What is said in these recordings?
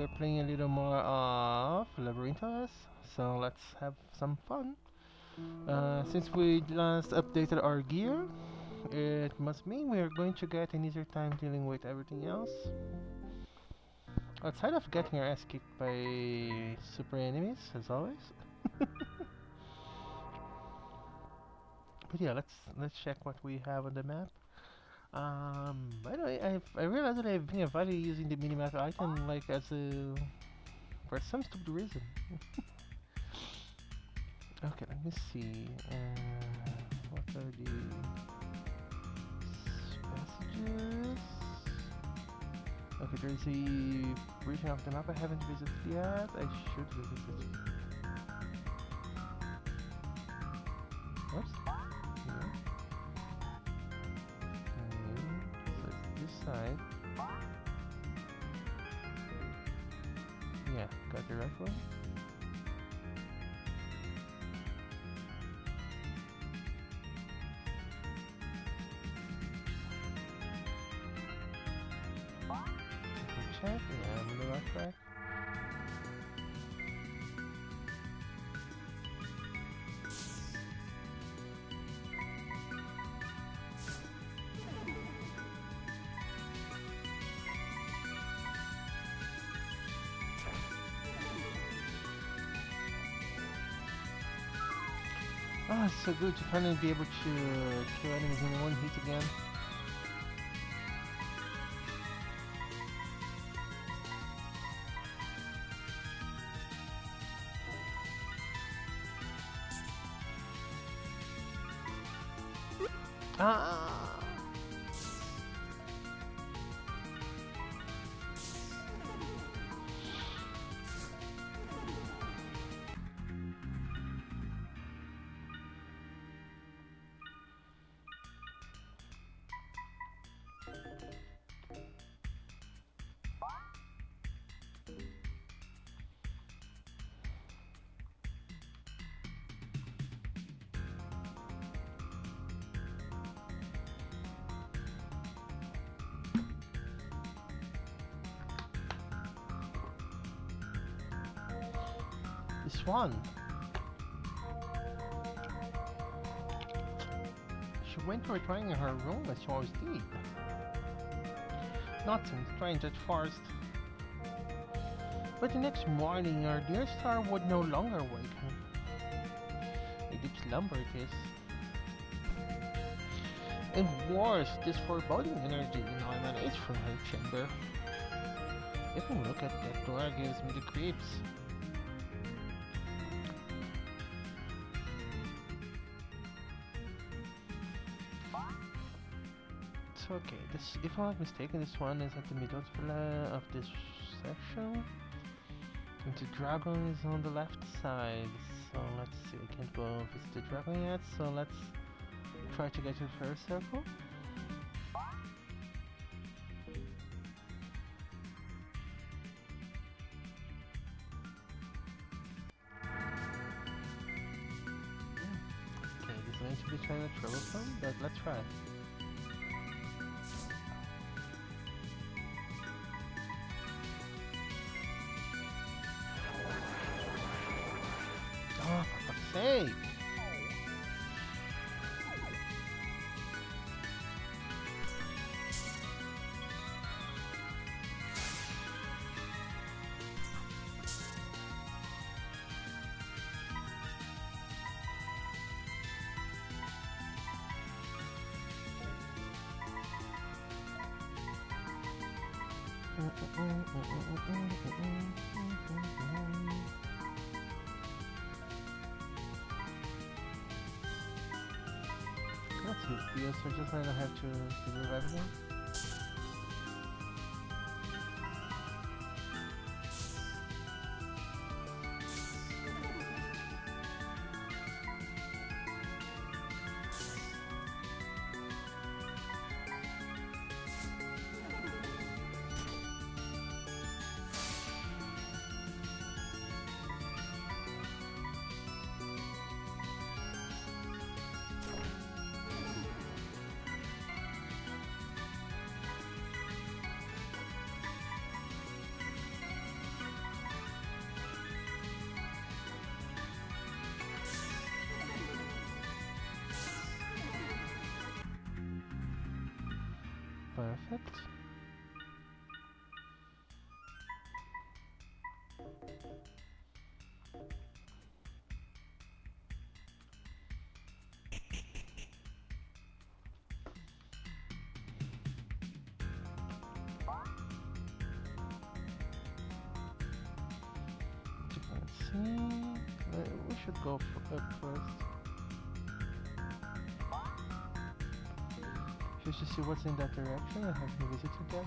We're playing a little more of Labyrinth.os, so let's have some fun. Since we last updated our gear, it must mean we are going to get an easier time dealing with everything else. Outside of getting our ass kicked by super enemies, as always. But yeah, let's check what we have on the map. By the way, I realized that I've been avoiding using the minimap icon like as a for some stupid reason. Okay, let me see. What are the messages? Okay, there's a region of the map I haven't visited yet. I should visit it. Oops. Here. Okay, so it's this side. Yeah, got the right one. Check, yeah, I'm on the right track. Oh, it's so good to finally be able to kill enemies in one hit again. Ah! This one. She went to reclining in her room as she always did. Nothing, strange at first. But the next morning, our dear star would no longer wake her. A deep slumber it is. And worse, this foreboding energy now emanates from her chamber. Even look at that door gives me the creeps. It's okay. This, if I'm not mistaken, this one is at the middle of this section. And the dragon is on the left side. So let's see. I can't go visit the dragon yet. So let's try to get to the first circle. Okay, this is going to be kind of troublesome, but let's try. Oh, for fuck's sake! That's good, so just I don't have to revive them. Perfect. Let's see. We should go up first. Just to see what's in that direction. I haven't visited yet.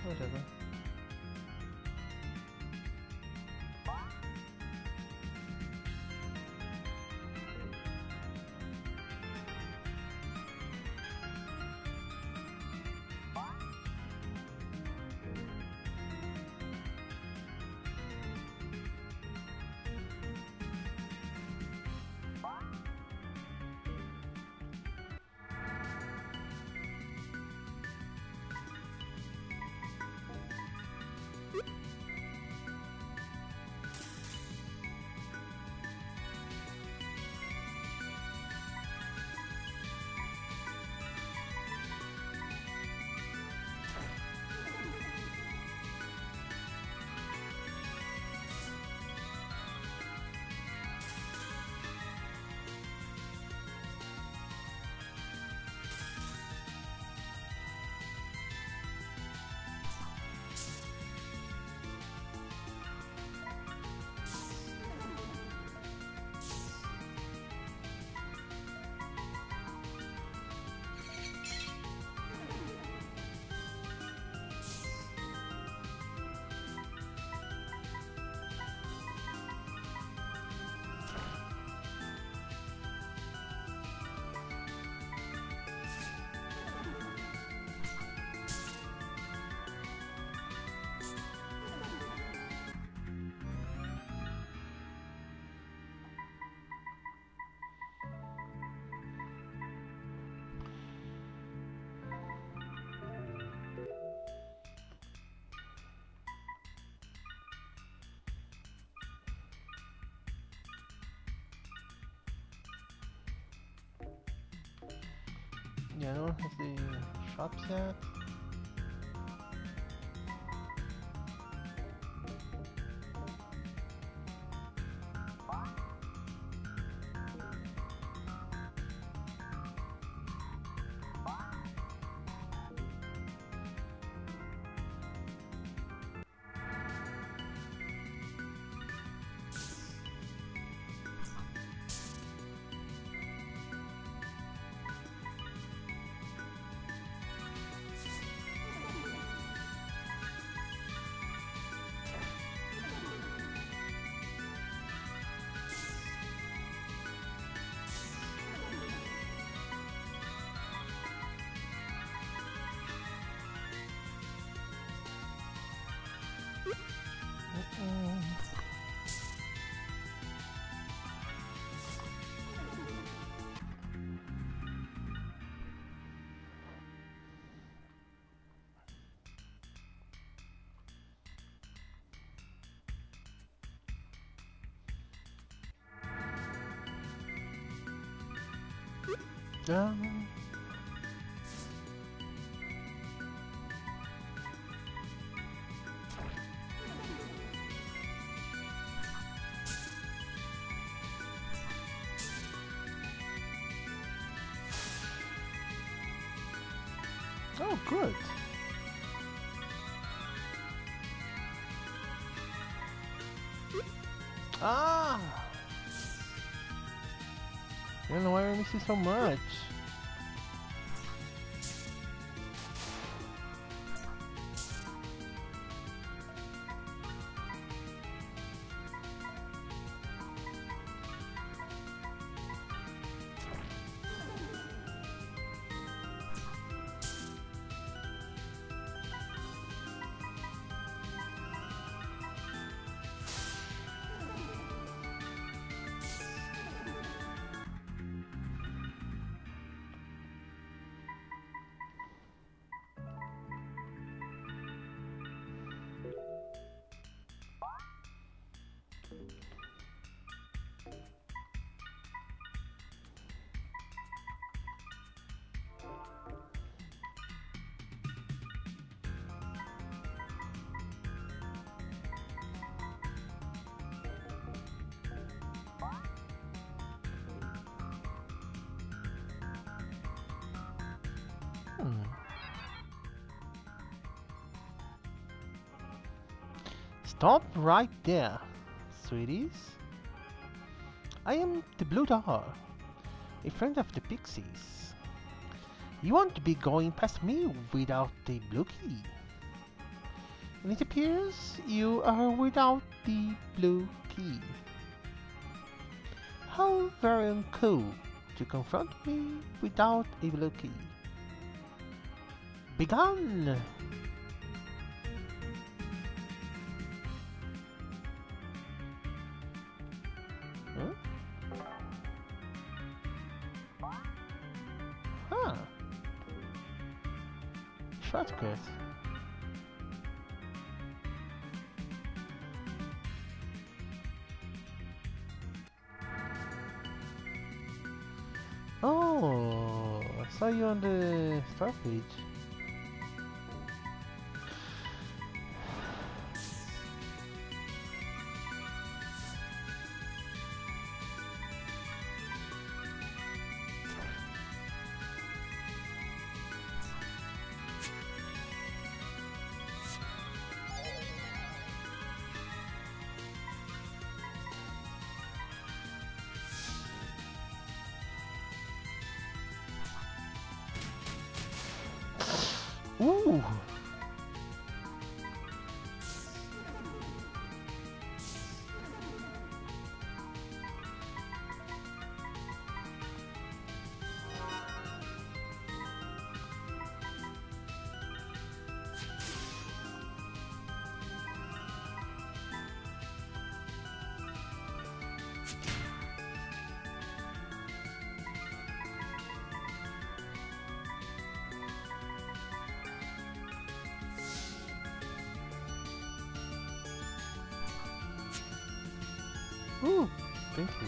Whatever. Yeah, no one has the shops yet. Oh, good. Ah! I don't know why we're missing so much. Stop right there, sweeties. I am the Blue Dog, a friend of the Pixies. You won't be going past me without the blue key. And it appears you are without the blue key. How very uncool to confront me without a blue key. Begone! Huh? Huh. Shortcut. Oh, I saw you on the start page. Ooh! Ooh, thank you.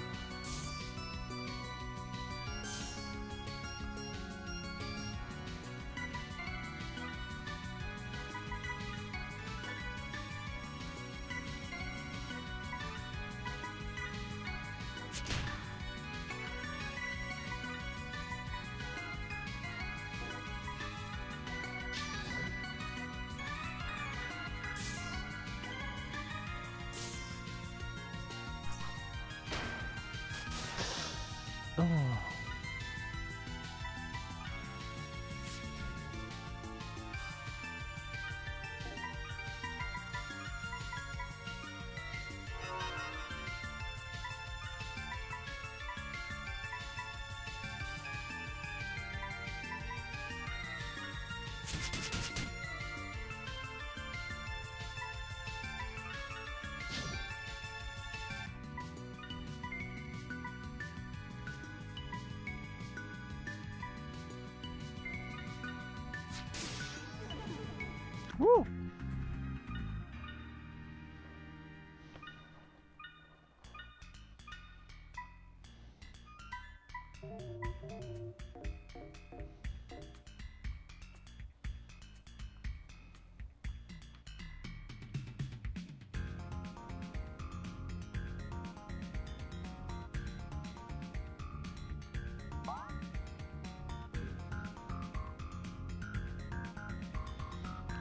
Oh. Woo!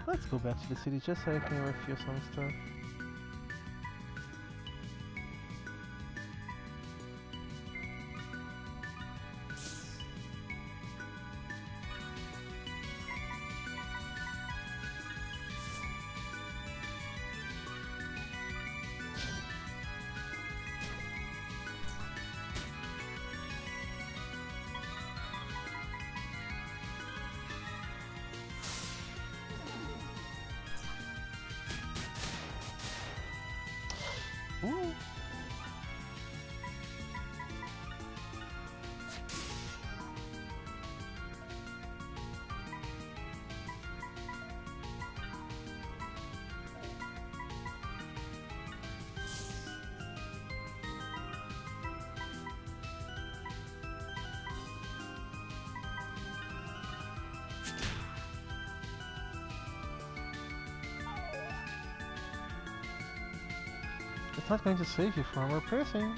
Let's go back to the city just so I can refuel some stuff. Ooh. It's not going to save you from more pressing.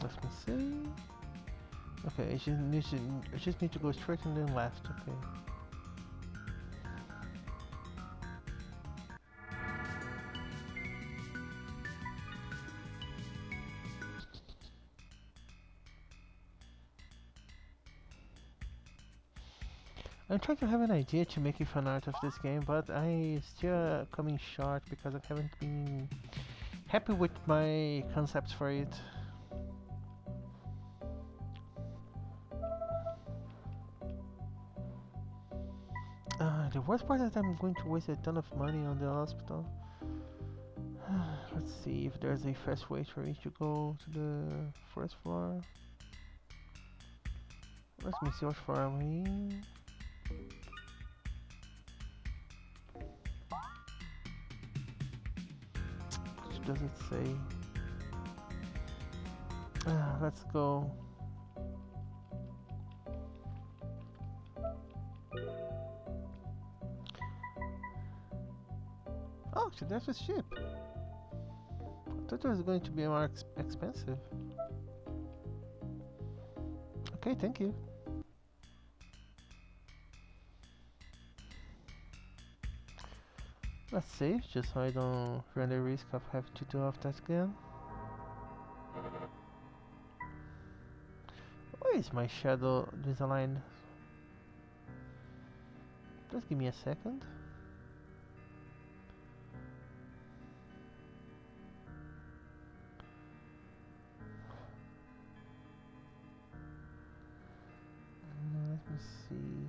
Let me see. Okay, I just need to go straight and then left. Okay. I'm trying to have an idea to make a fan art of this game, but I still coming short because I haven't been happy with my concepts for it. The worst part is that I'm going to waste a ton of money on the hospital. Let's see if there's a fast way for me to go to the first floor. Let me see how far away. What does it say? Let's go. Oh, so that's a ship. I thought it was going to be more expensive. Okay, thank you. Let's save, just so I don't run the risk of having to do all of that again. Where is my shadow design? Just give me a second. Let me see.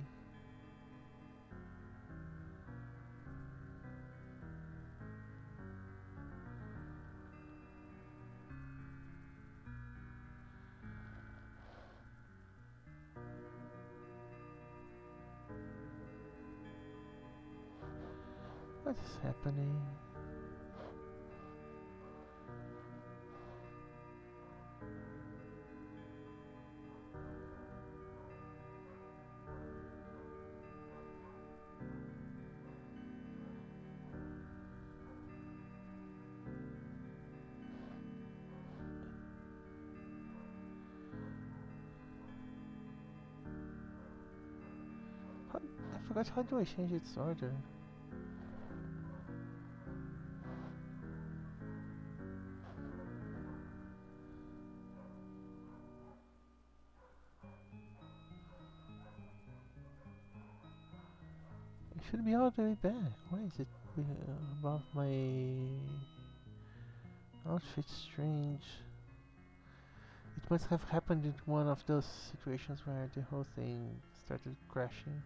What is happening? I forgot, how do I change its order? It should be all the way back. Why is it above my outfit? Strange. It must have happened in one of those situations where the whole thing started crashing.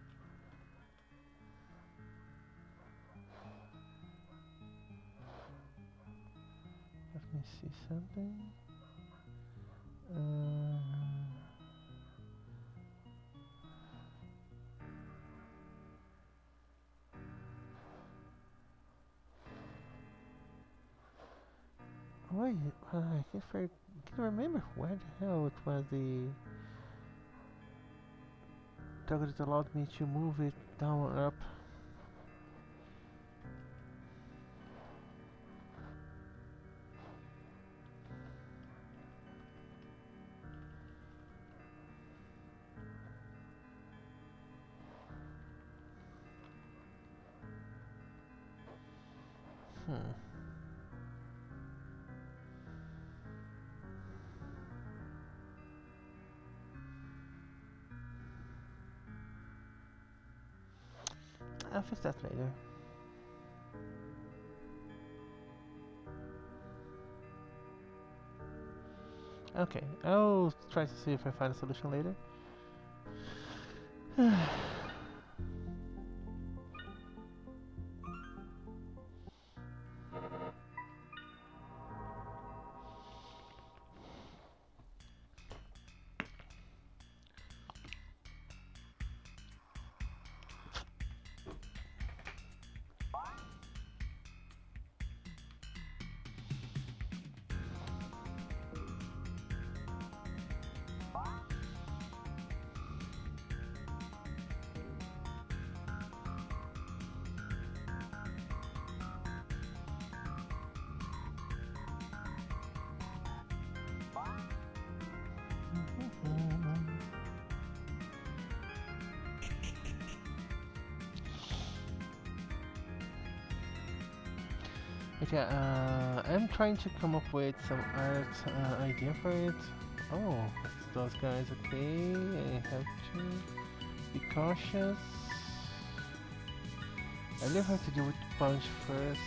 Let me see something. Why? I can't remember where the hell it was the toggle that allowed me to move it down or up. I'll fix that later. Okay, I'll try to see if I find a solution later. But yeah, I'm trying to come up with some art idea for it. Oh, it's those guys. Okay, I have to be cautious. I really have to do with punch first.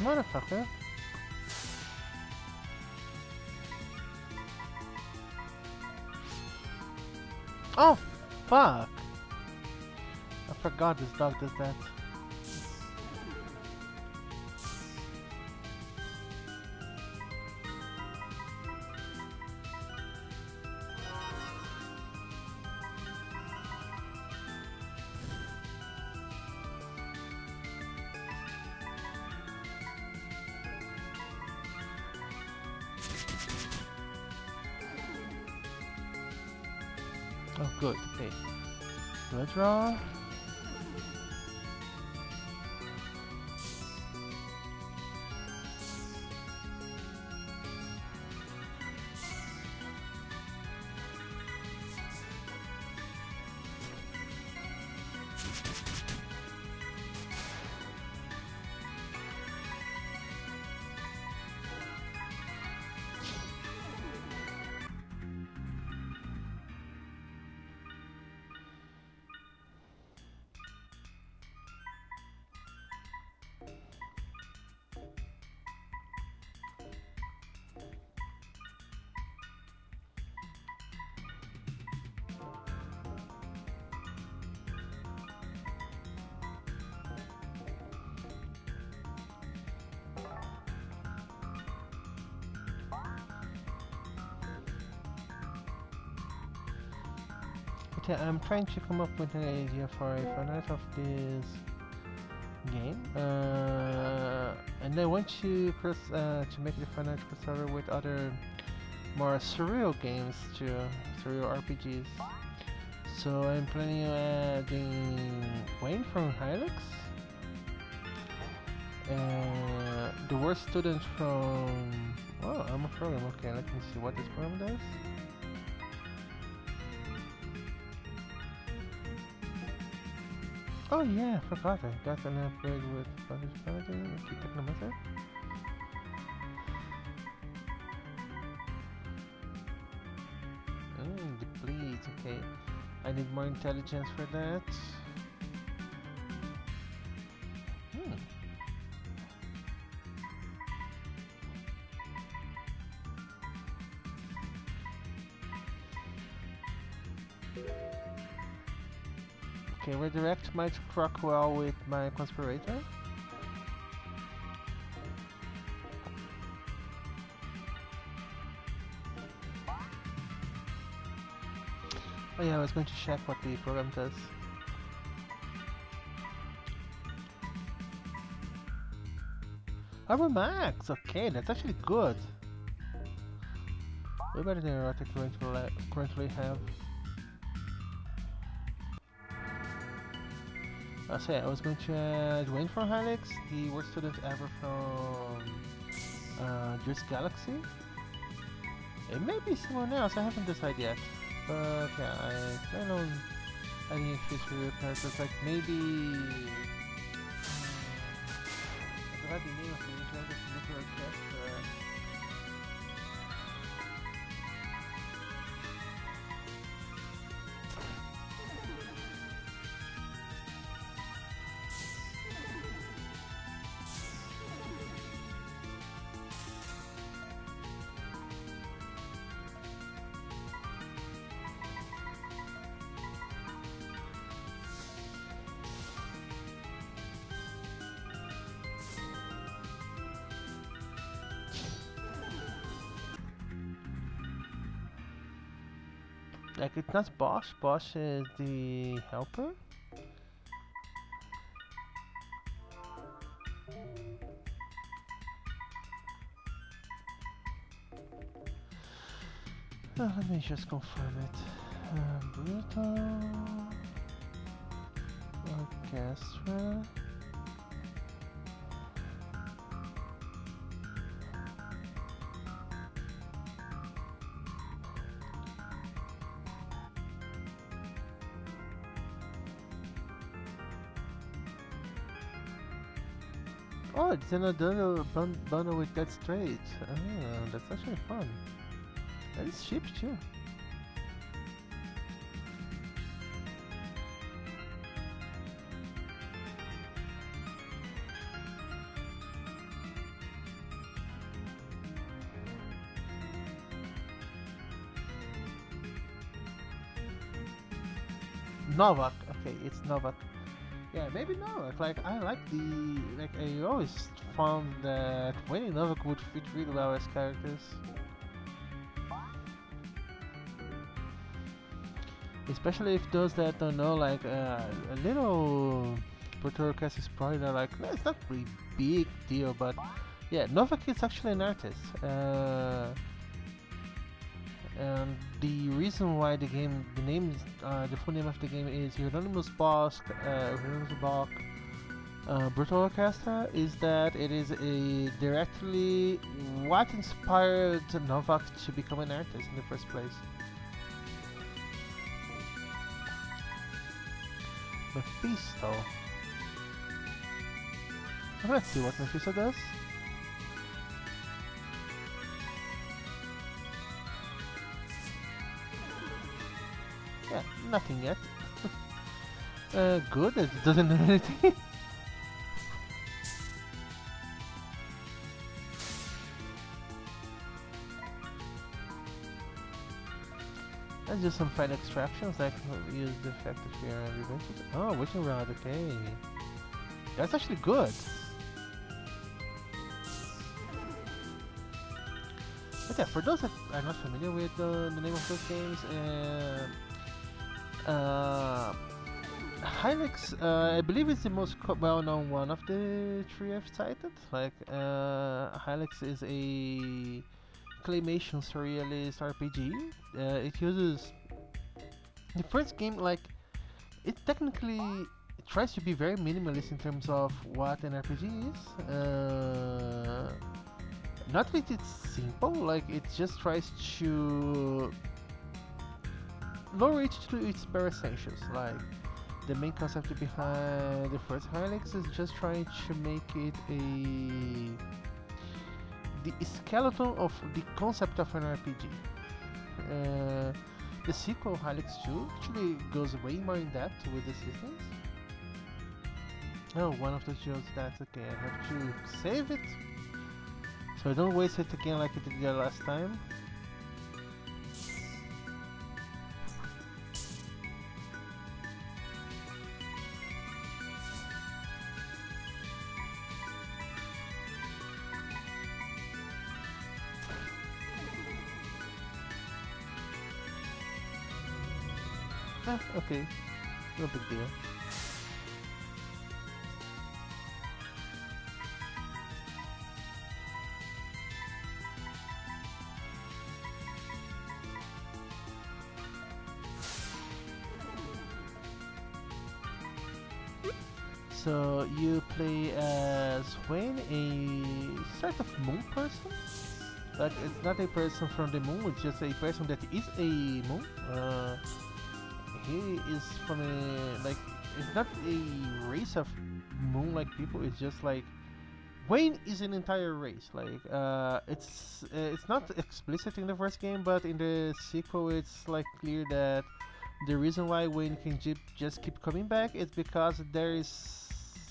Motherfucker. Oh, fuck. I forgot this dog does that. Oh, good. Okay. Do I draw? But yeah, I'm trying to come up with an idea for a finale of this game, and I want to make the financial crossover with other more surreal games too, surreal RPGs. So I'm planning on adding Wayne from Hilux, the worst student from. Oh, I'm a program. Okay, let me see what this program does. Oh yeah, I forgot I got an upgrade with Vantage Paladin. Okay, Technomancer. Deplete, okay. I need more intelligence for that. Okay, redirect my Crockwell with my Conspirator. Oh yeah, I was going to check what the program does. Armor Max! Okay, that's actually good. Way better than what I currently have. So yeah, I was going to add Wayne from Helix, the worst student ever from Drift Galaxy. It may be someone else, I haven't decided yet. But yeah, I plan on adding a few surreal characters, like maybe... I forgot the name of the interactive little orchestra. Like, it's not Bosch. Bosch is the helper. Let me just confirm it. Brutal. Orchestra. Oh, it's another bundle with Dead Straight. Ah, that's actually fun. And it's cheap too. Novak. Okay, it's Novak. Yeah, maybe Novak. Like I like the I always found that Wayne and Novak would fit really well as characters. Especially if those that don't know, like a little Berserk is probably not like it's not really big deal, but yeah, Novak is actually an artist. And the reason why the game, the full name of the game is Hieronymus Bach Brutal Orchestra, is that it is a directly what inspired Novak to become an artist in the first place. Mephisto. Let's see what Mephisto does. Yeah, nothing yet. Good, it doesn't do anything. Let's do some fine extractions, like use the effect of fear and revenge. Oh, witching rod, okay. That's actually good. But yeah, for those that are not familiar with the name of those games, Hylix, I believe it's the most well-known one of the three I've cited. Like, Hylix is a claymation surrealist RPG. It uses the first game, like, it technically tries to be very minimalist in terms of what an RPG is. Not that it's simple, like it just tries to lower it to its bare essentials. Like the main concept behind the first Helix is just trying to make it the skeleton of the concept of an RPG. The sequel, Helix 2, actually goes way more in depth with the systems. Oh, one of the jokes, that's okay. I have to save it so I don't waste it again like I did the last time. Ah, okay. No big deal. So you play as Wayne, a sort of moon person, but it's not a person from the moon, it's just a person that is a moon. He is from a, like, it's not a race of moon-like people, it's just like, Wayne is an entire race. Like, it's not explicit in the first game, but in the sequel it's like clear that the reason why Wayne can just keep coming back is because there is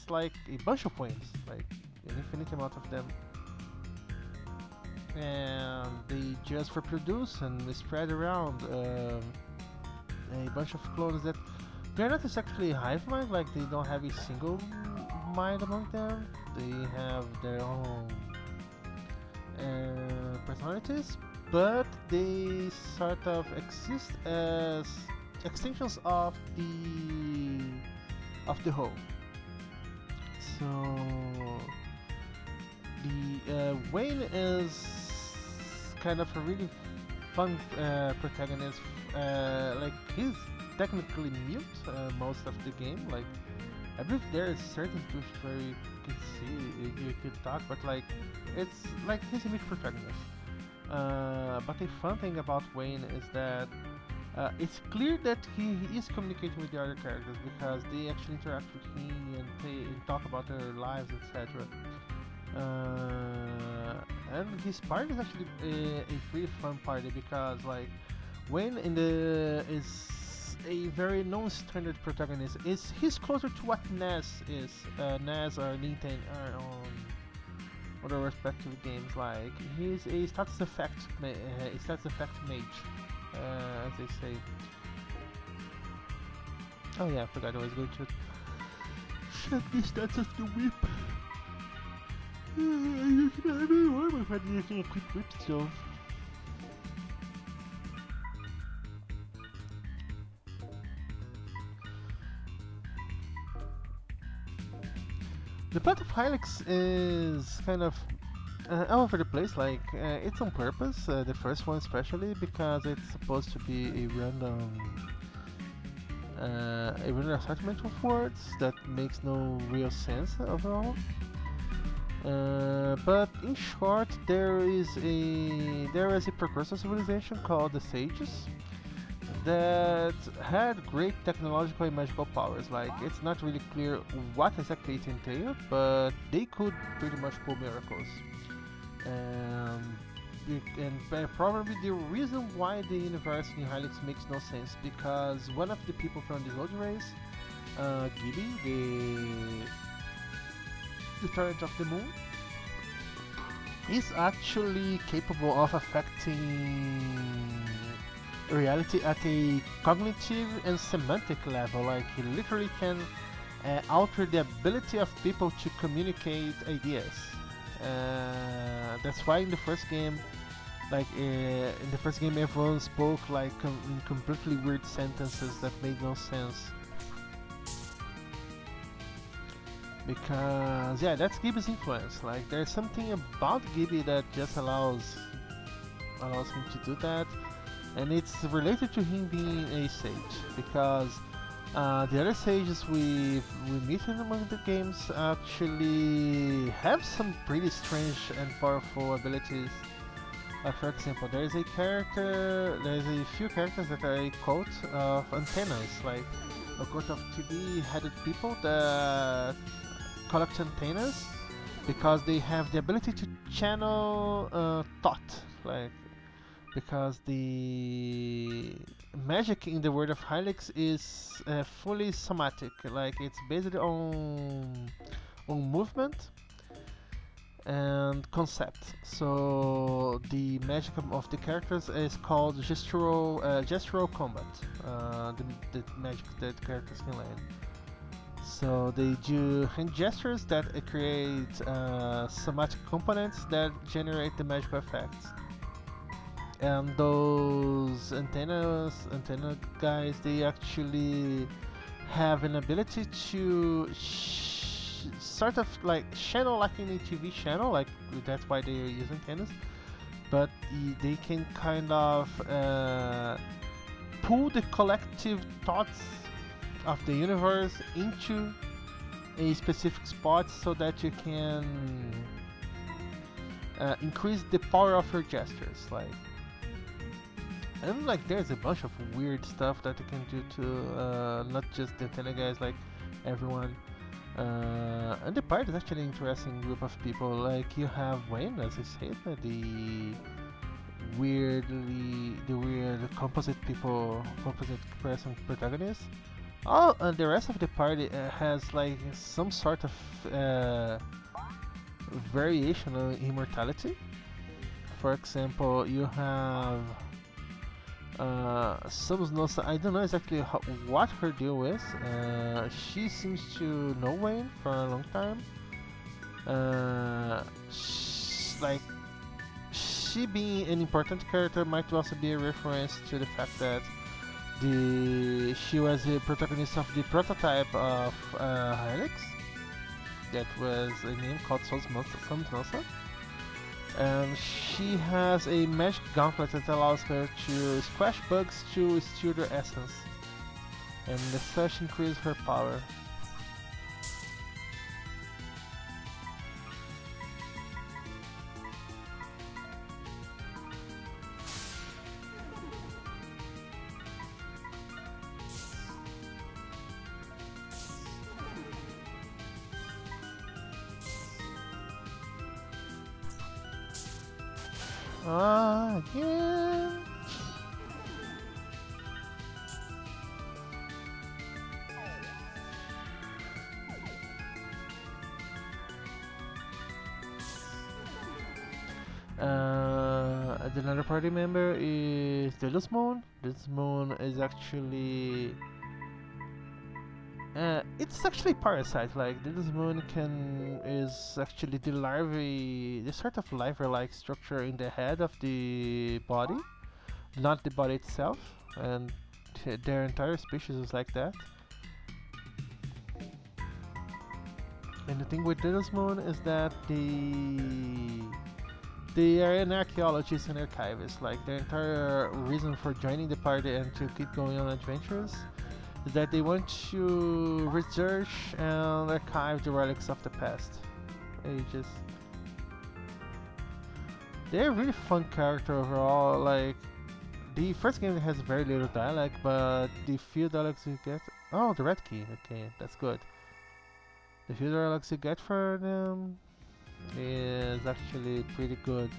like a bunch of Waynes, like an infinite amount of them, and they just reproduce and spread around a bunch of clones that they're not exactly hive mind, like they don't have a single mind among them. They have their own personalities, but they sort of exist as extensions of the whole. So the Wayne is kind of a really fun protagonist. Like he's technically mute most of the game. Like I believe there is certain tools where you could see, you could talk, but like, it's like he's a mid protagonist. But the fun thing about Wayne is that it's clear that he is communicating with the other characters because they actually interact with him and they talk about their lives, etc. And his party is actually a pretty fun party because like Wayne in the is a very non-standard protagonist. He's closer to what Naz is. Naz or Nintendo are on the respective games. Like he's a status effect mage, as they say. Oh yeah, I forgot I was going to check the stats of the whip. You can have any more if I'm using a quick whip still. The plot of Hylix is kind of all over the place. Like it's on purpose. The first one especially because it's supposed to be a random assortment of words that makes no real sense overall. But in short, there is a precursor civilization called the Sages that had great technological and magical powers. Like it's not really clear what exactly it entailed, but they could pretty much pull miracles. Probably the reason why the universe in Helix makes no sense because one of the people from the old race, Gibby, the torrent of the moon, is actually capable of affecting reality at a cognitive and semantic level. Like he literally can alter the ability of people to communicate ideas. That's why in the first game, everyone spoke like in completely weird sentences that made no sense. Because yeah, that's Gibby's influence. Like there's something about Gibby that just allows him to do that, and it's related to him being a sage. Because the other sages we meet in among the games actually have some pretty strange and powerful abilities. For example, there's a few characters that are a cult of antennas, like a cult of 2D-headed people that collect antennas because they have the ability to channel thought, like because the magic in the world of Helix is fully somatic, like it's based on movement and concept. So the magic of the characters is called gestural combat. The magic that characters can learn. So they do hand gestures that create somatic components that generate the magical effects. And those antenna guys, they actually have an ability to sort of like channel like in a TV channel, like that's why they use antennas. But they can kind of pull the collective thoughts of the universe into a specific spot so that you can increase the power of your gestures, like. And like there's a bunch of weird stuff that you can do to not just the antenna guys, like everyone. And the part is actually an interesting group of people. Like you have Wayne, as I said, the weird composite person protagonist. All and the rest of the party has like some sort of variation on immortality. For example, you have Samsnosa. I don't know exactly what her deal is. She seems to know Wayne for a long time. Like she being an important character might also be a reference to the fact that she was the protagonist of the prototype of Helix. That was a name called Samsnosa. And she has a magic gauntlet that allows her to squash bugs to steal their essence, and as such increase her power. Again. Another party member is Delos Moon. This moon is actually it's actually parasite. Like this moon is actually the larvae, the sort of larvae-like structure in the head of the body, not the body itself, and their entire species is like that. And the thing with Delos Moon is that they are an archaeologist and archivist. Like their entire reason for joining the party and to keep going on adventures is that they want to research and archive the relics of the past. Ages. They're a really fun character overall. Like the first game has very little dialogue, but the few dialogues you get. Oh, the red key. Okay, that's good. The few dialogues you get for them is actually pretty good.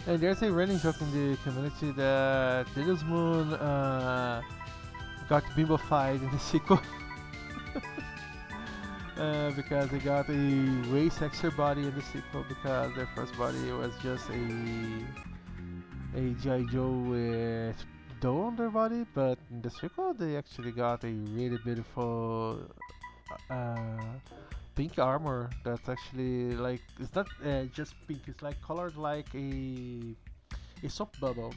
And there's a running joke in the community that Delos Moon got bimbofied in the sequel because they got a way sexier body in the sequel because their first body was just a G.I. Joe with dough on their body, but in the sequel they actually got a really beautiful pink armor that's actually like it's not just pink, it's like colored like a soap bubble.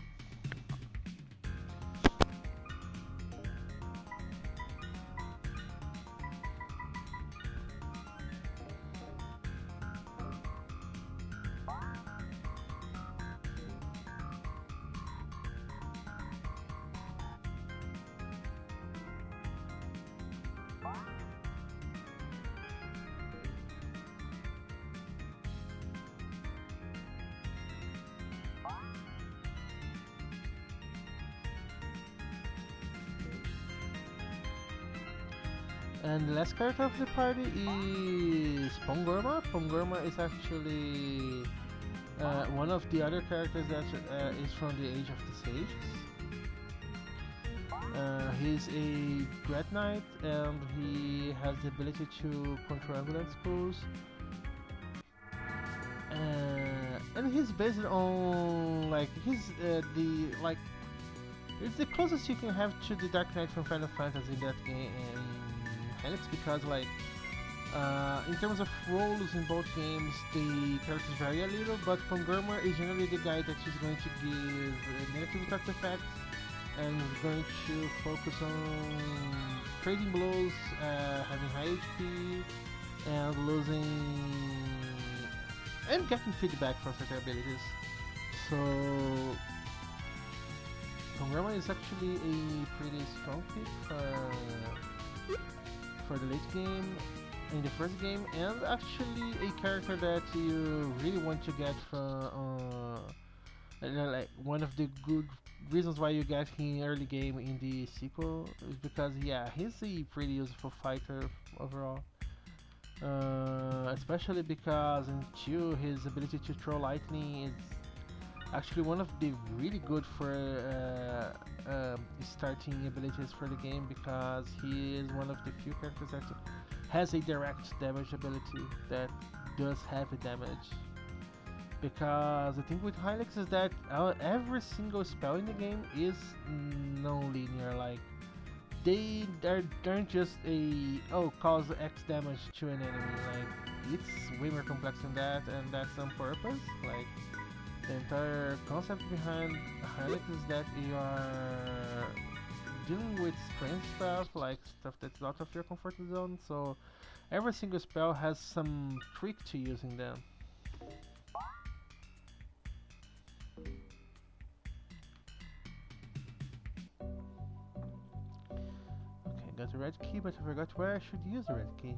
And the last character of the party is Pongorma. Pongorma is actually one of the other characters that is from the Age of the Sages. He's a Dread Knight and he has the ability to control ambulance crews. And he's based on like it's the closest you can have to the Dark Knight from Final Fantasy in that game mechanics because like in terms of roles in both games the characters vary a little, but Pongorma is generally the guy that is going to give negative attack effects and is going to focus on trading blows, having high HP and losing and getting feedback from certain abilities. So Pongorma is actually a pretty strong pick for the late game in the first game, and actually a character that you really want to get from like one of the good reasons why you get him early game in the sequel is because yeah, he's a pretty useful fighter overall, especially because in 2 his ability to throw lightning is actually one of the really good for starting abilities for the game because he is one of the few characters that has a direct damage ability that does heavy damage. Because the thing with Helix is that every single spell in the game is non-linear. Like they're just cause X damage to an enemy. Like it's way more complex than that, and that's on purpose. Like the entire concept behind Helix is that you are dealing with strange stuff, like stuff that's out of your comfort zone. So every single spell has some trick to using them. Okay, got the red key, but I forgot where I should use the red key.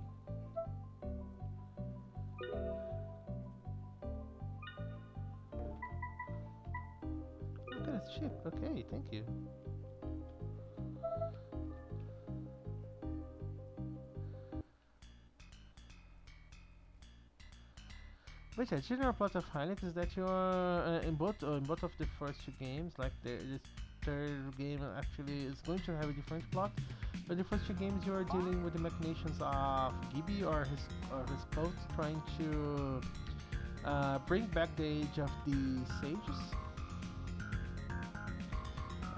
Look at this ship. Okay, thank you. But yeah, general plot of Hynix is that you are in both of the first two games, like this third game actually is going to have a different plot. But the first two games you are dealing with the machinations of Gibby or his cult trying to bring back the age of the sages.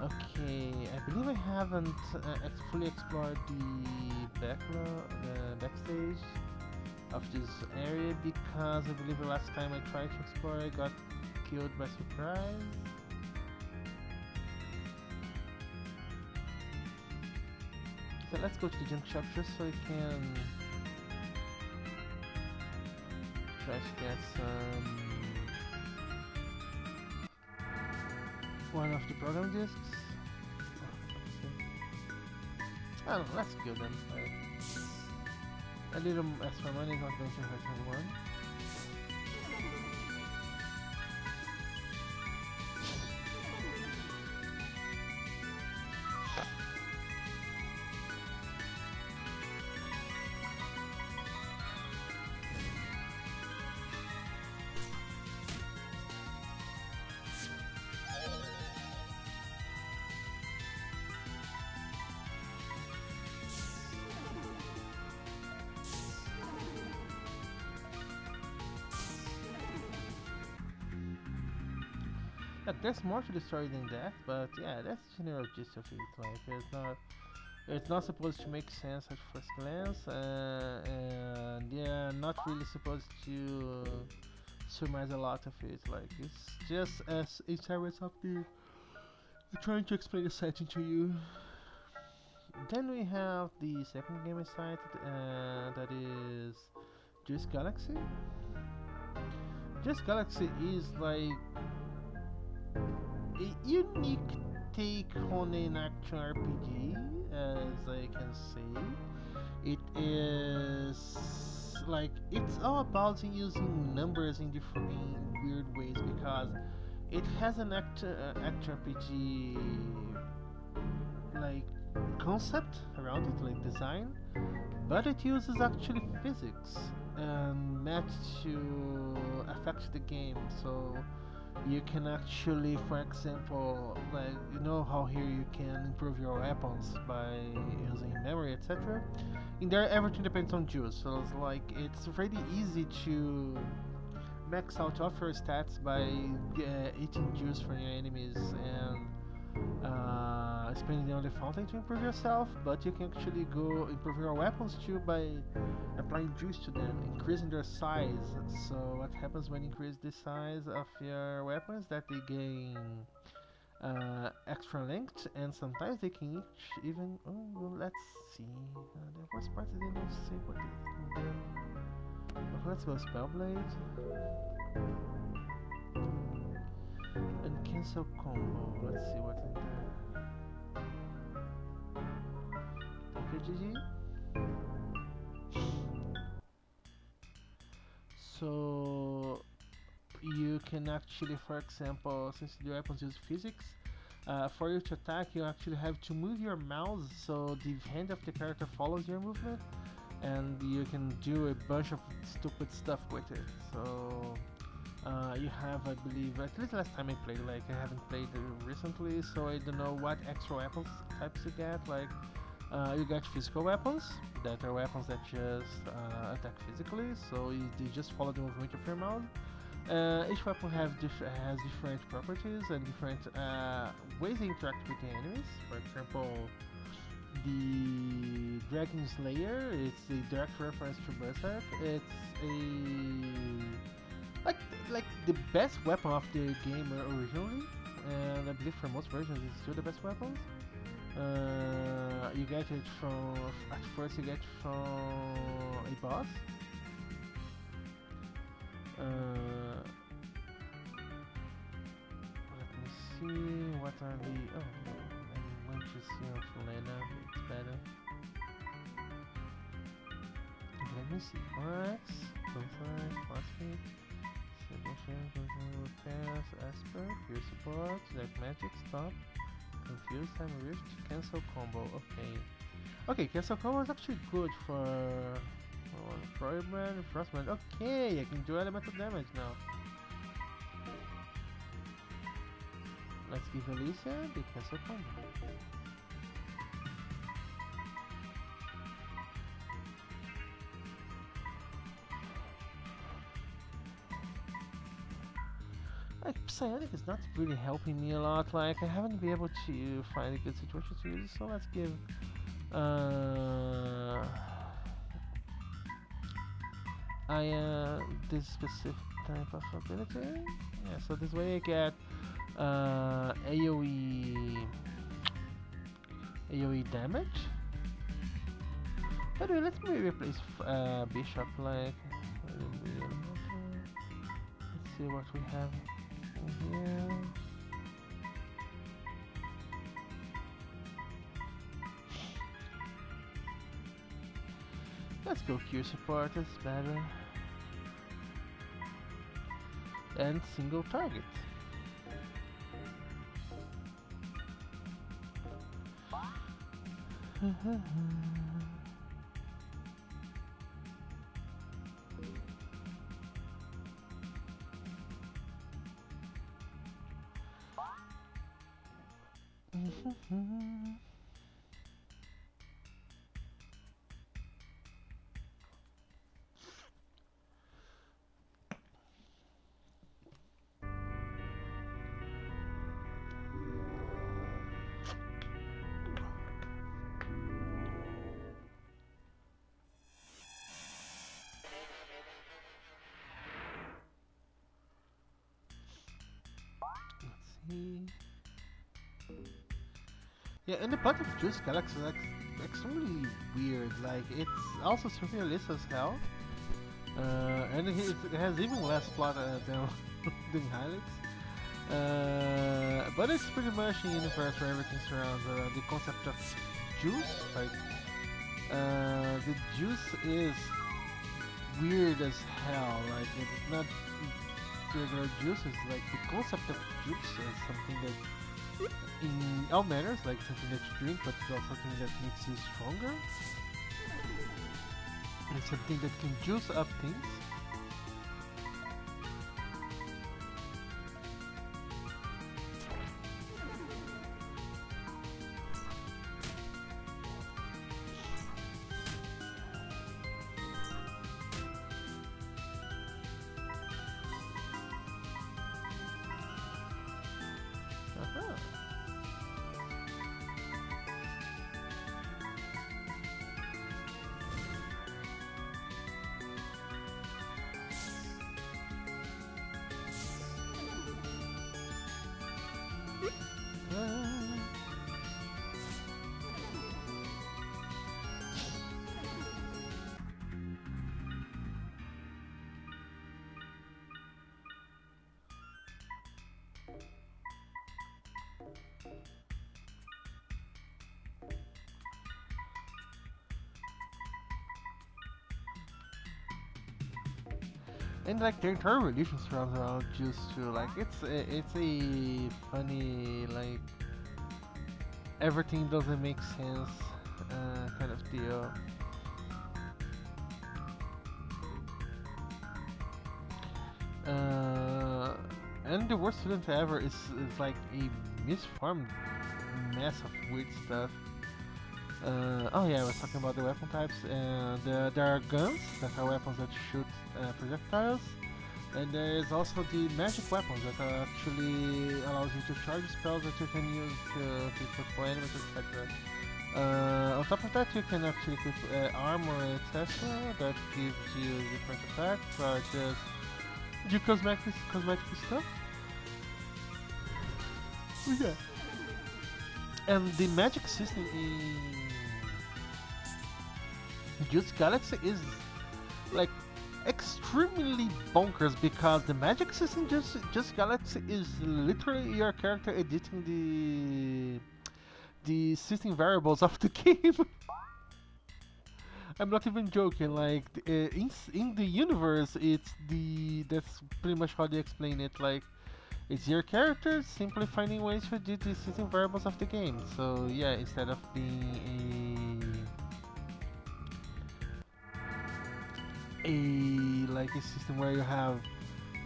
Okay, I believe I haven't fully explored the backstage of this area because I believe the last time I tried to explore I got killed by surprise. So let's go to the junk shop just so I can try to get some one of the program discs. I don't know, let's go then. A little extra money is not going to hurt anyone. There's more to the story than that, but yeah, that's the general gist of it. Like, it's not supposed to make sense at first glance, and they're not really supposed to surmise a lot of it. Like, it's just as a series of the trying to explain the setting to you. Then we have the second game inside, that is Just Galaxy. Just Galaxy is like a unique take on an action RPG, as I can say. It is like it's all about using numbers in different weird ways because it has an action RPG like concept around it, like design, but it uses actually physics and math to affect the game. So you can actually, for example, like you know how here you can improve your weapons by using memory, etc. In there, everything depends on juice. So it's like it's really easy to max out of your stats by eating juice from your enemies and spending on the fountain to improve yourself. But you can actually go improve your weapons too by applying juice to them, increasing their size. So what happens when you increase the size of your weapons? That they gain extra length, and sometimes they can each even. Oh, well, let's see. The worst part is they don't say what it is. Okay, let's go Spellblade and cancel combo. Let's see what's in there. Thank you, GG. So you can actually, for example, since the weapons use physics, for you to attack you actually have to move your mouse so the hand of the character follows your movement, and you can do a bunch of stupid stuff with it. So you have, I believe, at least last time I played, like I haven't played recently, so I don't know what extra weapons types you get. Like you get physical weapons that are weapons that just attack physically, so they just follow the movement of your mouse. Each weapon has different properties and different ways they interact with the enemies. For example, the Dragon Slayer, it's a direct reference to Berserk. It's a like like the best weapon of the game originally, and I believe for most versions it's still the best weapon. You get it from at first you get it from a boss. Let me see what are the I'm going to see on Selena. It's better. Let me see. Max, Confine, Phosphate, Solution, Repairs, Esper, Pure Support, Dark Magic, Stop, Confuse, Time Rift, Cancel Combo. Okay, Cancel Combo is actually good for Firebrand, Frostbrand. Okay, I can do elemental damage now. Let's give Alicia the Cancel Combo. Like, Psionic is not really helping me a lot. Like, I haven't been able to find a good situation to use it, so let's give this specific type of ability. Yeah, so this way I get AoE damage. By the way, let's maybe replace Bishop. Like, let's see what we have here. Let's go Cure Support, that's better. And single target. Yeah, and the plot of Juice Galaxy is like extremely weird. Like, it's also surrealist as hell, and it has even less plot than than Helix. But it's pretty much a universe where everything surrounds the concept of juice. Like, the juice is weird as hell. Like, it's not regular juice. It's like the concept of juice is something that in all manners, like something that you drink, but it's also something that makes you stronger. And it's something that can juice up things. And like the entire religion surrounds around juice too. Like it's a funny, like everything doesn't make sense kind of deal. And the worst student ever is like a misformed mess of weird stuff. Oh yeah, I was talking about the weapon types. There are guns that are weapons that shoot projectiles. And there is also the magic weapons that actually allows you to charge spells that you can use to equip for enemies, etc. On top of that, you can actually equip armor, etc. That gives you different attacks or just do cosmetic stuff. Yeah. And the magic system in Just Galaxy is like extremely bonkers because the magic system just Galaxy is literally your character editing the system variables of the game. I'm not even joking. Like in the universe, it's the that's pretty much how they explain it. Like it's your character simply finding ways to do the system variables of the game. So yeah, instead of being a like a system where you have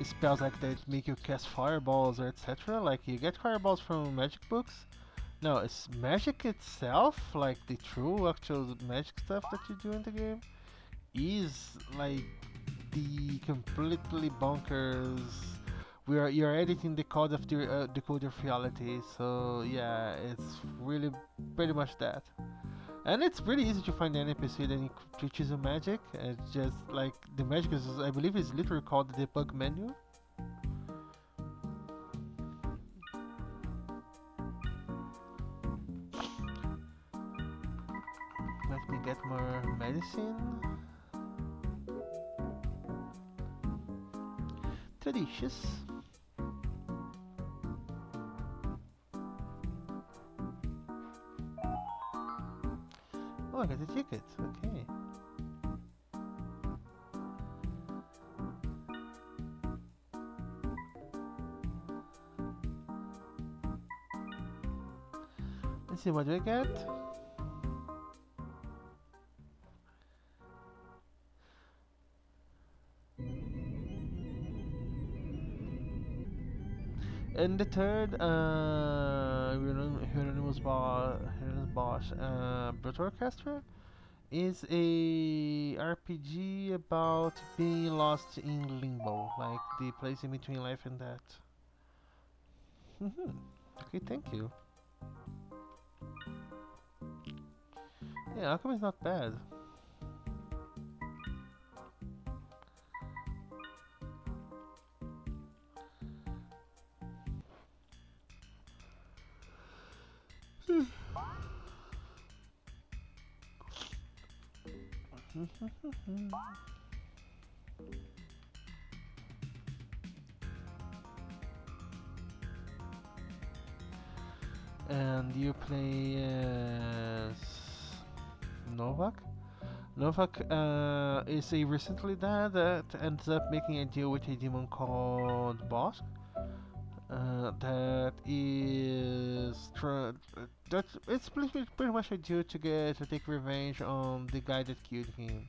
spells like that make you cast fireballs or etc. Like you get fireballs from magic books. No, it's magic itself, like the true actual magic stuff that you do in the game, is like the completely bonkers. You're editing the code of reality, so yeah, it's really pretty much that. And it's really easy to find an NPC that teaches you magic. It's just like the magic is, I believe, is literally called the debug menu. Let me get more medicine. Delicious. Oh, I got a ticket. Okay. Let's see, what do I get? And the third, Hieronymus Bosch, Berserk is a RPG about being lost in limbo, like the place in between life and death. Okay, thank you. Yeah, Alchemy is not bad. And you play as Novak. Novak is a recently dead that ends up making a deal with a demon called Boss. That is that it's pretty much a deal to take revenge on the guy that killed him.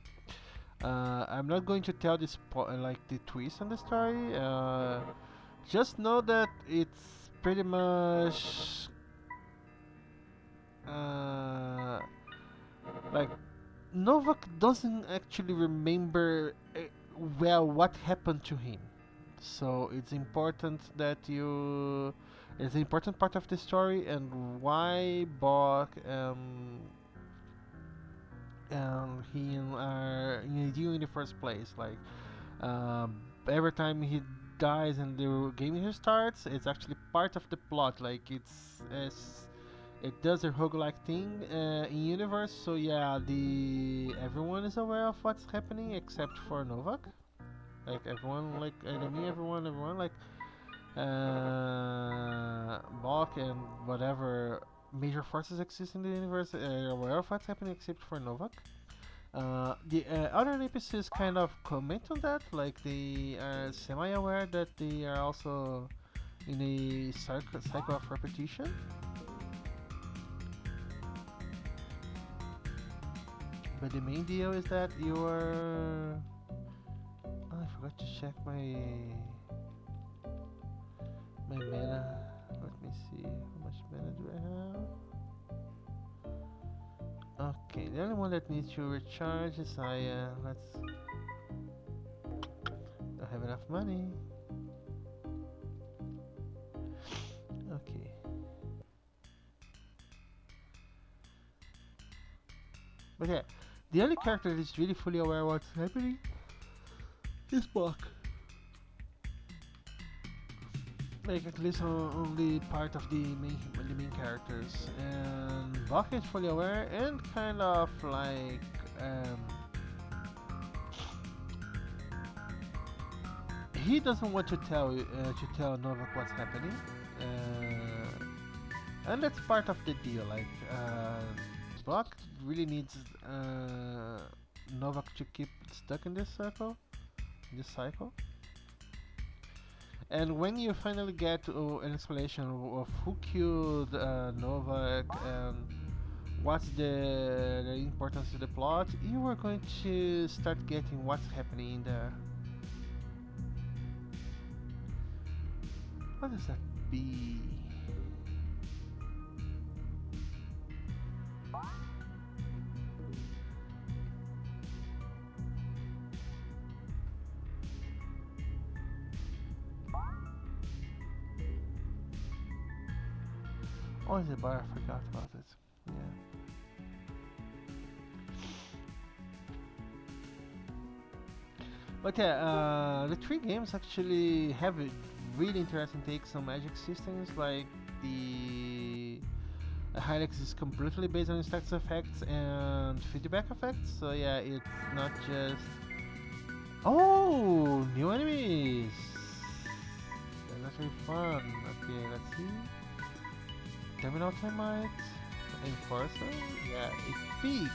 I'm not going to tell this like the twist on the story. Just know that it's pretty much uh, like Novak doesn't actually remember well what happened to him. So it's important that you. It's an important part of the story and why Bok and him are in you in the first place. Like every time he dies and the game here starts, it's actually part of the plot. Like it does a roguelike thing in universe. So yeah, the everyone is aware of what's happening except for Novak. Like everyone, like enemy, everyone, like Bok and whatever major forces exist in the universe are aware of what's happening except for Novak. The other NPCs kind of comment on that, like they are semi-aware that they are also in a cycle of repetition. But the main deal is that you are. Oh, I forgot to check my mana. Let me see. How much mana do I have? Okay, the only one that needs to recharge is Aya. Let's. I have enough money. Okay. But yeah, the only character that is really fully aware of what's happening is Buck. Like at least only part of the main characters, and Buck is fully aware and kind of like he doesn't want to tell Novak what's happening, and that's part of the deal. Like Buck really needs Novak to keep stuck in this cycle. And when you finally get to an explanation of who killed Novak and what's the importance of the plot, you are going to start getting what's happening in there. What does that be? Oh, it's a bar, I forgot about it. Yeah. But yeah, the three games actually have a really interesting takes on magic systems, like the Hylix is completely based on stats effects and feedback effects, so yeah, it's not just... Oh, new enemies! That's really fun. Okay, let's see. Terminal Termite, Enforcer, yeah, a peak.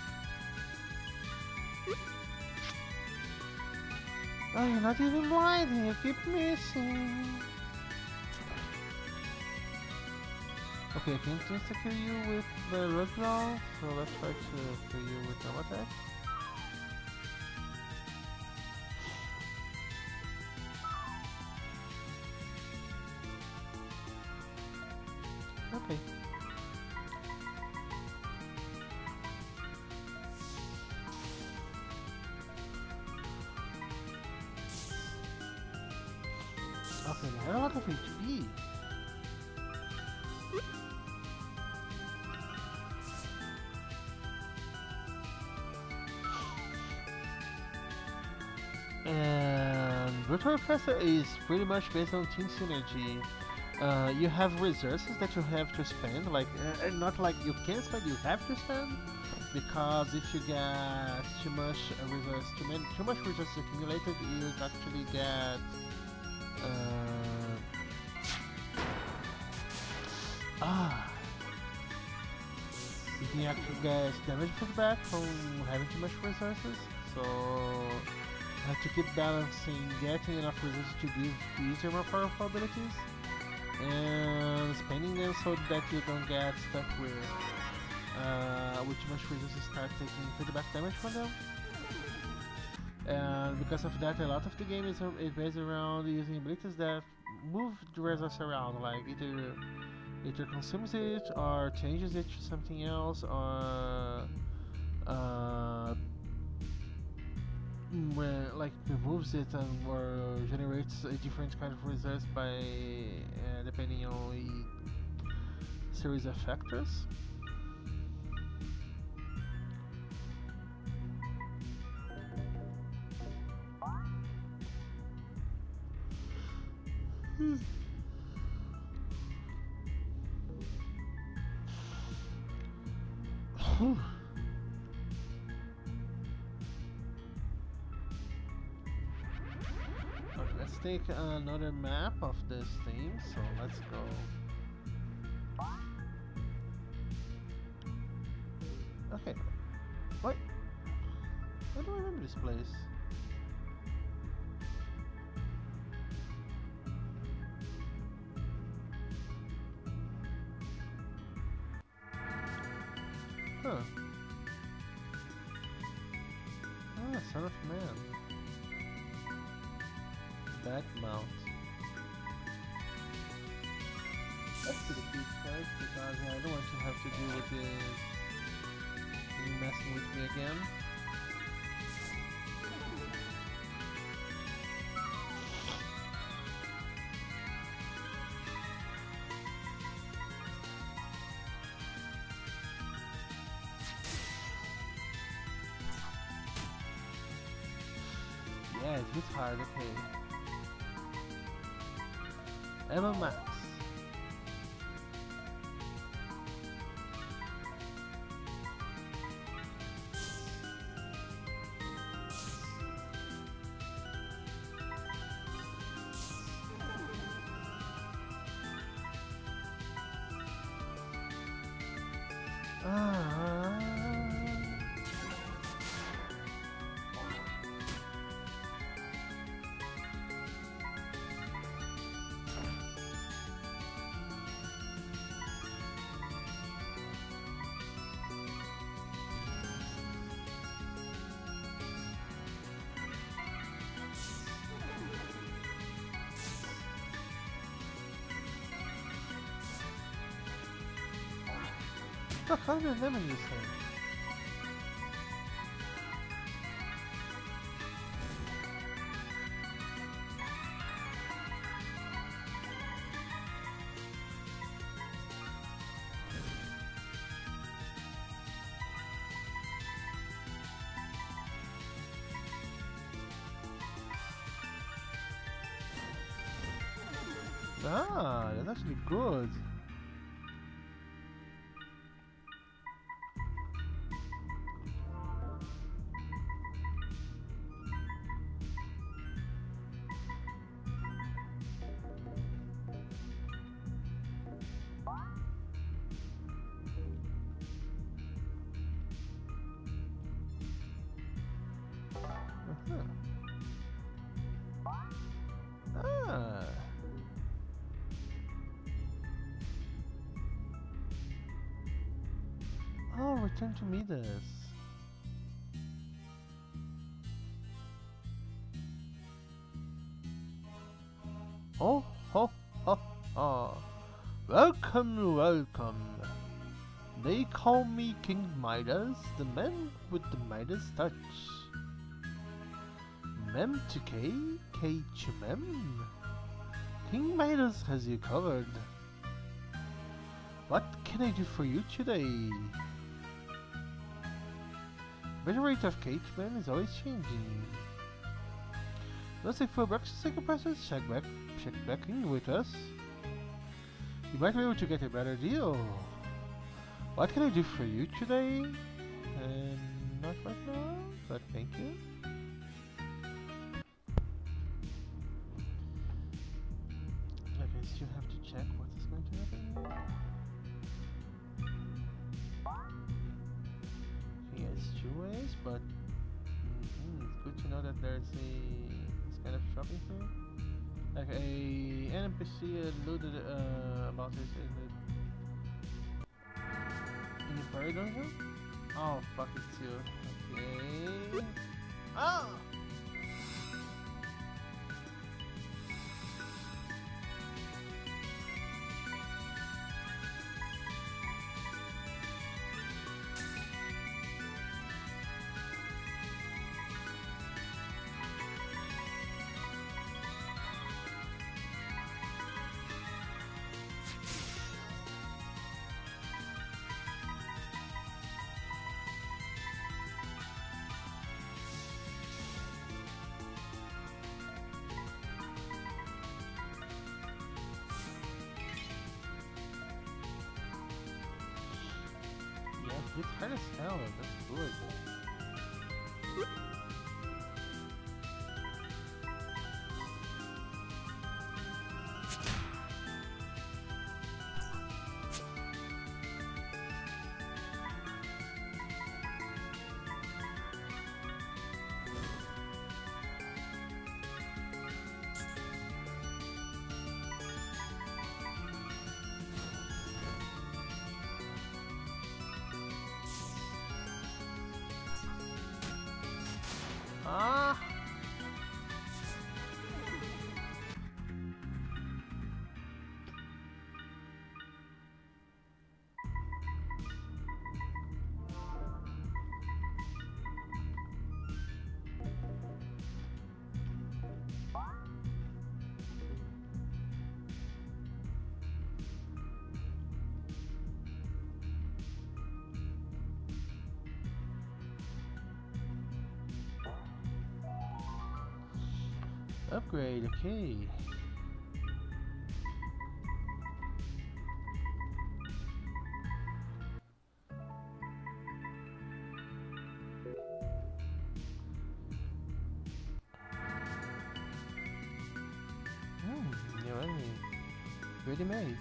Oh, you're not even blinding, you keep missing. Okay, I can just kill you with the road draw, so let's try to kill you with no attack. Okay. Okay, they have a lot of HP. And Brutal Professor is pretty much based on team synergy. You have resources that you have to spend, like not like you can spend, you have to spend, because if you get too much resources accumulated, you actually get you can actually get damage feedback from having too much resources. So you have to keep balancing getting enough resources to give user more powerful abilities, and spending them so that you don't get stuck with too much resources start taking feedback damage from them. And because of that, a lot of the game is based around using abilities that move the resource around, like either consumes it or changes it to something else, or like removes it or generates a different kind of resource by depending on a series of factors. Okay, let's take another map of this thing, so let's go. Okay. What? I don't remember this place. Huh. Ah, Son of Man. Back mount. Let's do the beach first, because I don't want to have to deal with this messing with me again. Yeah, it gets hard, okay. Ammo max. Look, how many lemons is this thing? Ah, that's actually good. Ah. Oh, return to Midas. Oh, ho, ho, ho. Welcome, welcome. They call me King Midas, the man with the Midas touch. Mem to K, K to Mem. King Midas has you covered. What can I do for you today? The rate of K-Mem is always changing. Let's say for breakfast sacrifices, check back in with us. You might be able to get a better deal. What can I do for you today? Not right now, but thank you. I guess you have to check what is going to happen here. He has 2 ways, but it's good to know that there's this kind of shopping here. Like a NPC alluded about this in the fairy dungeon. Oh fuck, it's you. Okay. Ah! It's hard as hell, that's good. Upgrade, okay. New enemy. Ready made.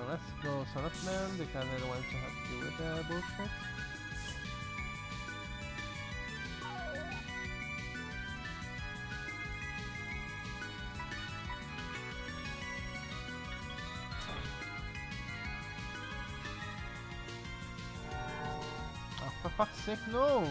Let's go Son of Man because I don't want to have to deal with that bullshit. Oh, for fuck's sake, no!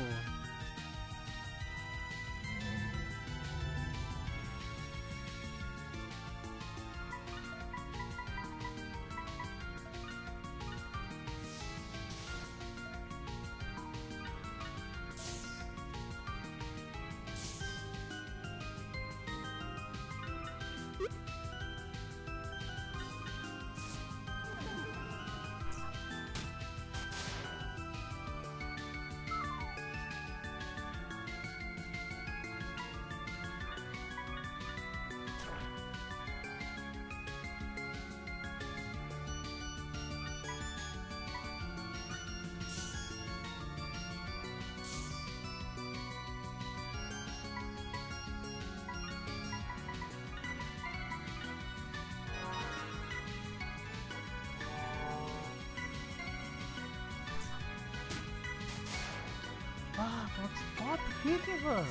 Ah, but stop hitting her!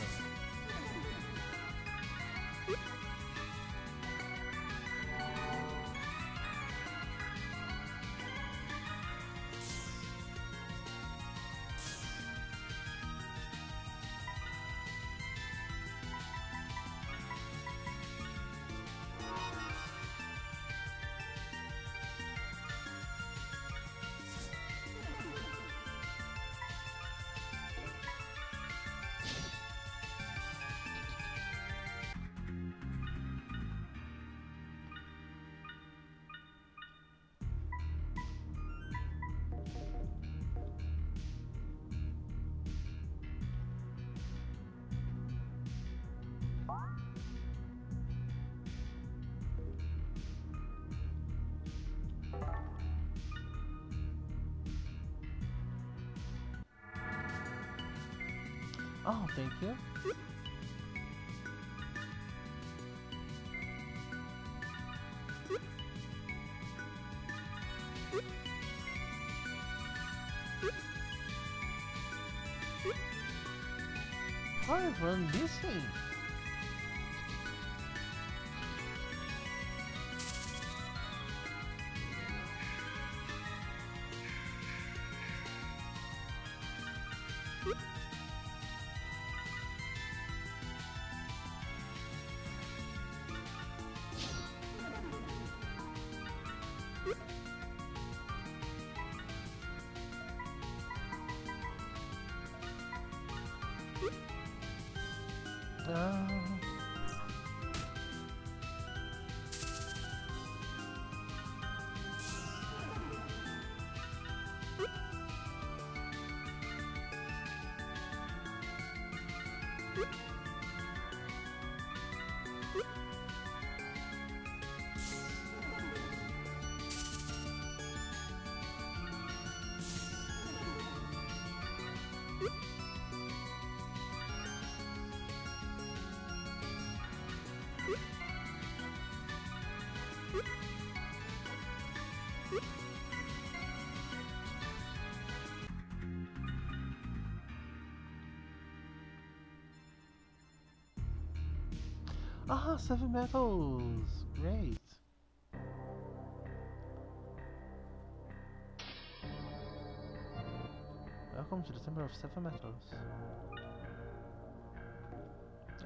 Oh, thank you. How is run missing? Ah, 7 metals! Great! Welcome to the Temple of 7 metals.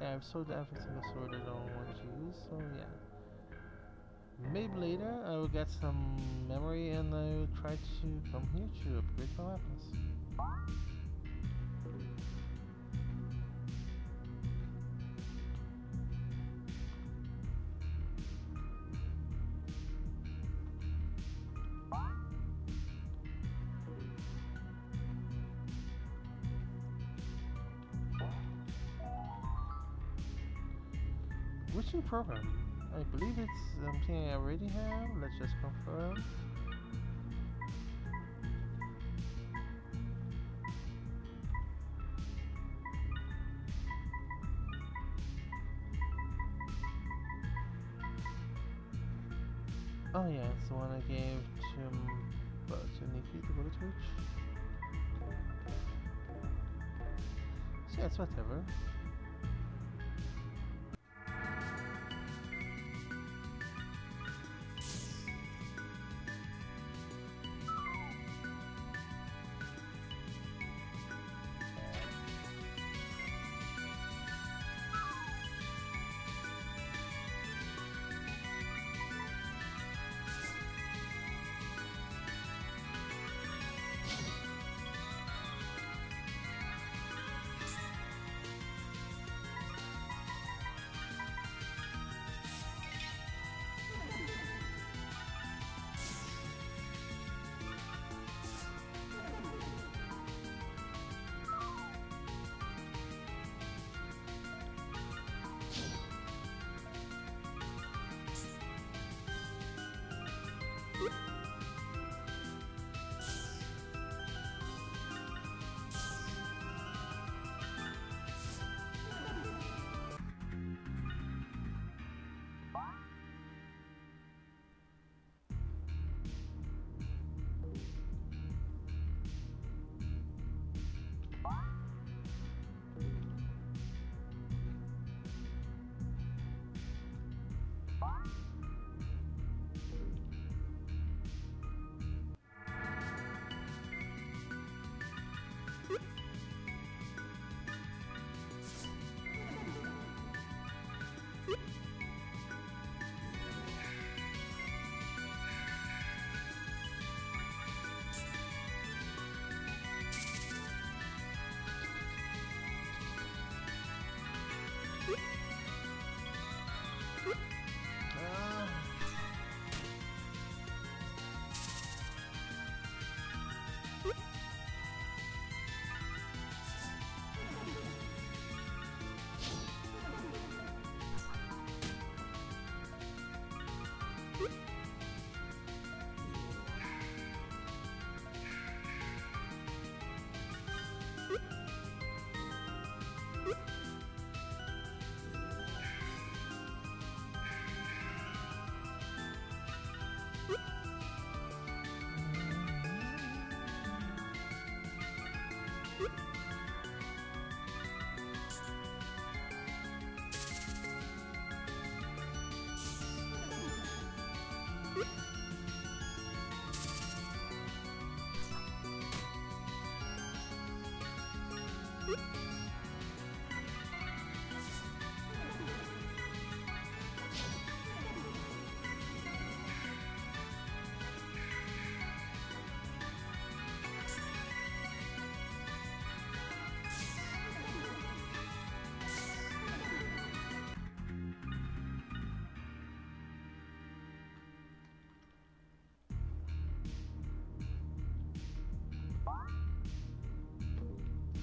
Yeah, I've sold every single sword I don't want to use, so yeah. Maybe later I will get some memory and I will try to come here to upgrade my weapons. Which new program? I believe it's something I already have. Let's just confirm. Oh yeah, it's the one I gave to Nikki to go to Twitch. So yeah, it's whatever.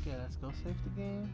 Okay, let's go save the game.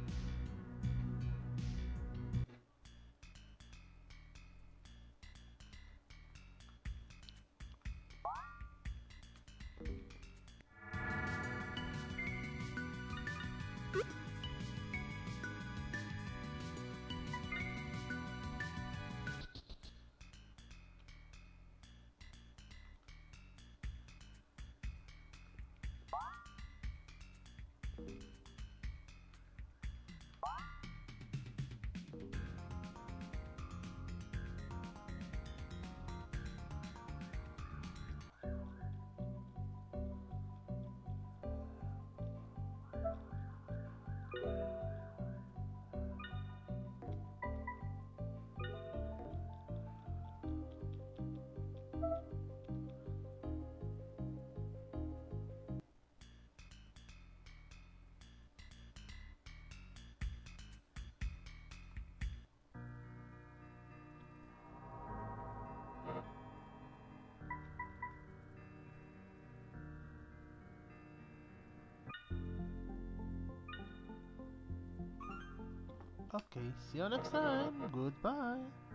Okay, see you next time. Goodbye.